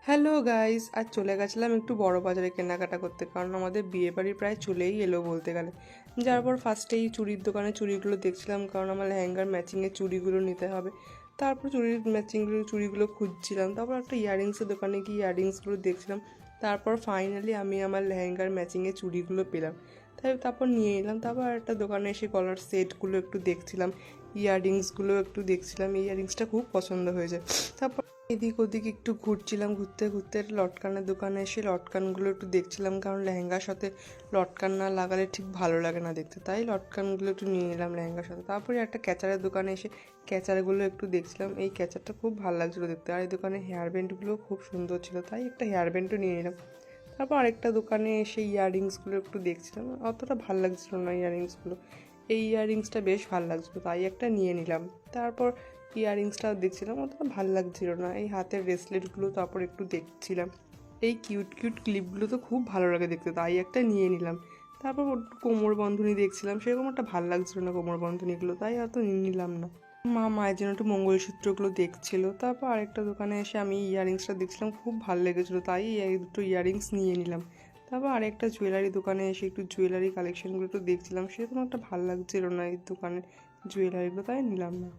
Hello guys, আজ চলে গেছিলাম একটু বড় বাজারে কেনাকাটা করতে, কারণ আমাদের বিয়ে বাড়ি প্রায় চলেই এলো বলতে গেলে। যার পর ফার্স্টেই চুড়ির দোকানে চুড়িগুলো দেখছিলাম, কারণ আমার লেহেঙ্গার ম্যাচিংয়ের চুড়িগুলো নিতে হবে। তারপর চুড়ির চুড়িগুলো খুঁজছিলাম, তারপর একটা ইয়াররিংসের দোকানে গিয়ে ইয়াররিংসগুলো দেখছিলাম। তারপর ফাইনালি আমি আমার লেহেঙ্গার ম্যাচিংয়ের চুড়িগুলো পেলাম, তারপর নিয়ে এলাম। তারপর একটা দোকানে এসে গলার সেটগুলো একটু দেখছিলাম, ইয়াররিংসগুলো একটু দেখছিলাম। এই ইয়াররিংসটা খুব পছন্দ হয়েছে। তারপর এদিক ওদিক একটু ঘুরছিলাম, ঘুরতে ঘুরতে লটকানের দোকানে এসে লটকানগুলো একটু দেখছিলাম, কারণ লেহেঙ্গার সাথে লটকান না লাগালে ঠিক ভালো লাগে না দেখতে, তাই লটকানগুলো একটু নিয়ে নিলাম লেহেঙ্গার সাথে। তারপরে একটা ক্যাচারের দোকানে এসে ক্যাচারগুলো একটু দেখছিলাম, এই ক্যাচারটা খুব ভালো লাগছিলো দেখতে, আর এই দোকানে হেয়ার ব্যান্ডগুলো খুব সুন্দর ছিল, তাই একটা হেয়ার ব্যান্ডও নিয়ে নিলাম। তারপর আরেকটা দোকানে এসে ইয়াররিংসগুলো একটু দেখছিলাম, অতটা ভালো লাগছিলো না ইয়াররিংসগুলো। এই ইয়াররিংসটা বেশ ভালো লাগছিলো, তাই একটা নিয়ে নিলাম। তারপর ইয়াররিংসটা দেখছিলাম, অতটা ভালো লাগছিল না। এই হাতের ব্রেসলেটগুলো তারপর একটু দেখছিলাম, এই কিউট কিউট ক্লিপগুলো তো খুব ভালো লাগে দেখতে, তাই একটা নিয়ে নিলাম। তারপর একটু কোমর বন্ধনী দেখছিলাম, সেরকম একটা ভালো লাগছিল না কোমর বন্ধনীগুলো, তাই হয়তো নিলাম না। মায়ের জন্য একটু মঙ্গলসূত্রগুলো দেখছিল। তারপর আরেকটা দোকানে এসে আমি ইয়াররিংসটা দেখছিলাম, খুব ভালো লেগেছিলো, তাই এই দুটো ইয়াররিংস নিয়ে নিলাম। তারপর আরেকটা জুয়েলারি দোকানে এসে একটু জুয়েলারি কালেকশনগুলো একটু দেখছিলাম, সেরকম একটা ভালো লাগছিল না এই দোকানের জুয়েলারিগুলো, তাই নিলাম না।